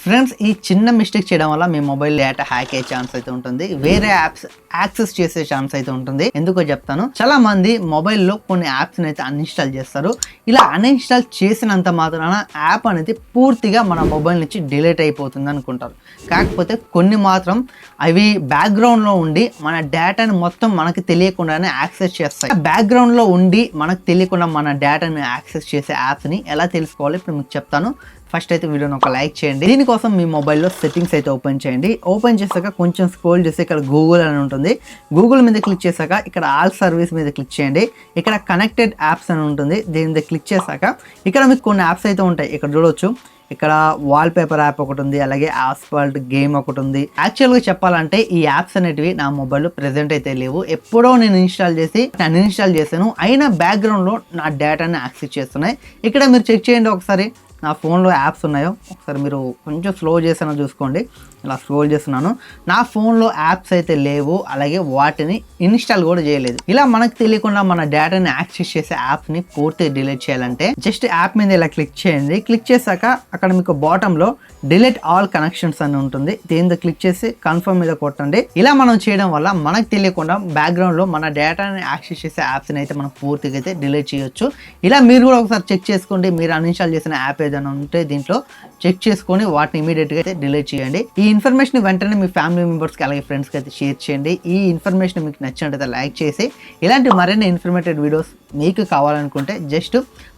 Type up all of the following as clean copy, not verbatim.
Friends, ఈ చిన్న mistake చేయడం వల్ల మీ మొబైల్ డేటా హ్యాక్ అయ్యే ఛాన్స్ అయితే ఉంటుంది. వేరే యాప్స్ యాక్సెస్ చేసే ఛాన్స్ అయితే ఉంటుంది. ఎందుకో చెప్తాను. చాలా మంది మొబైల్లో కొన్ని యాప్స్ అయితే అన్ఇన్స్టాల్ చేస్తారు. ఇలా అన్ఇన్స్టాల్ చేసినంత మాత్రాన యాప్ అనేది పూర్తిగా మన మొబైల్ నుంచి డిలీట్ అయిపోతుంది అనుకుంటారు. కాకపోతే కొన్ని మాత్రం అవి బ్యాక్గ్రౌండ్లో ఉండి మన డేటాని మొత్తం మనకి తెలియకుండానే యాక్సెస్ చేస్తాయి. బ్యాక్గ్రౌండ్లో ఉండి మనకు తెలియకుండా మన డేటాని యాక్సెస్ చేసే యాప్స్ని ఎలా తెలుసుకోవాలి ఇప్పుడు మీకు చెప్తాను. ఫస్ట్ అయితే వీడియోని ఒక లైక్ చేయండి. దీనికోసం మీ మొబైల్లో సెట్టింగ్స్ అయితే ఓపెన్ చేయండి. ఓపెన్ చేశాక కొంచెం స్క్రోల్ చేసి ఇక్కడ గూగుల్ అని ఉంటుంది. గూగుల్ మీద క్లిక్ చేశాక ఇక్కడ ఆల్ సర్వీస్ మీద క్లిక్ చేయండి. ఇక్కడ కనెక్టెడ్ యాప్స్ అని ఉంటుంది. దీని మీద క్లిక్ చేశాక ఇక్కడ మీకు కొన్ని యాప్స్ అయితే ఉంటాయి. ఇక్కడ చూడొచ్చు. ఇక్కడ వాల్ పేపర్ యాప్ ఒకటి ఉంది, అలాగే ఆస్ఫాల్ట్ గేమ్ ఒకటి ఉంది. యాక్చువల్గా చెప్పాలంటే ఈ యాప్స్ అనేటివి నా మొబైల్లో ప్రెజెంట్ అయితే లేవు. ఎప్పుడో నేను ఇన్స్టాల్ చేసి అన్ఇన్స్టాల్ చేశాను. అయినా బ్యాక్గ్రౌండ్లో నా డేటాని యాక్సెస్ చేస్తున్నాయి. ఇక్కడ మీరు చెక్ చేయండి ఒకసారి. నా ఫోన్లో యాప్స్ ఉన్నాయో ఒకసారి మీరు కొంచెం స్లో చేసానో చూసుకోండి. ఇలా స్క్రోల్ చేస్తున్నాను. నా ఫోన్లో యాప్స్ అయితే లేవు, అలాగే వాటిని ఇన్స్టాల్ కూడా చేయలేదు. ఇలా మనకు తెలియకుండా మన డేటాని యాక్సెస్ చేసే యాప్ని పూర్తిగా డిలీట్ చేయాలంటే జస్ట్ యాప్ మీద ఇలా క్లిక్ చేయండి. క్లిక్ చేశాక అక్కడ మీకు బాటంలో డిలీట్ ఆల్ కనెక్షన్స్ అని ఉంటుంది. దీని క్లిక్ చేసి కన్ఫర్మ్ మీద కొట్టండి. ఇలా మనం చేయడం వల్ల మనకు తెలియకుండా బ్యాక్గ్రౌండ్లో మన డేటాని యాక్సెస్ చేసే యాప్స్ని అయితే మనం పూర్తిగా అయితే డిలీట్ చేయొచ్చు. ఇలా మీరు కూడా ఒకసారి చెక్ చేసుకోండి. మీరు అన్ఇన్స్టాల్ చేసిన యాప్ ఏదైనా ఉంటే దీంట్లో చెక్ చేసుకొని వాటిని ఇమీడియట్గా అయితే డిలీట్ చేయండి. ఈ ఇన్ఫర్మేషన్ వెంటనే మీ ఫ్యామిలీ మెంబర్స్కి అలాగే ఫ్రెండ్స్కి అయితే షేర్ చేయండి. ఈ ఇన్ఫర్మేషన్ మీకు నచ్చినట్టయితే లైక్ చేసి ఇలాంటి మరిన్ని ఇన్ఫర్మేటివ్ వీడియోస్ మీకు కావాలనుకుంటే జస్ట్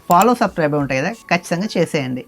ఫాలో సబ్స్క్రైబ్ ఉంటాయి కదా, ఖచ్చితంగా చేసేయండి.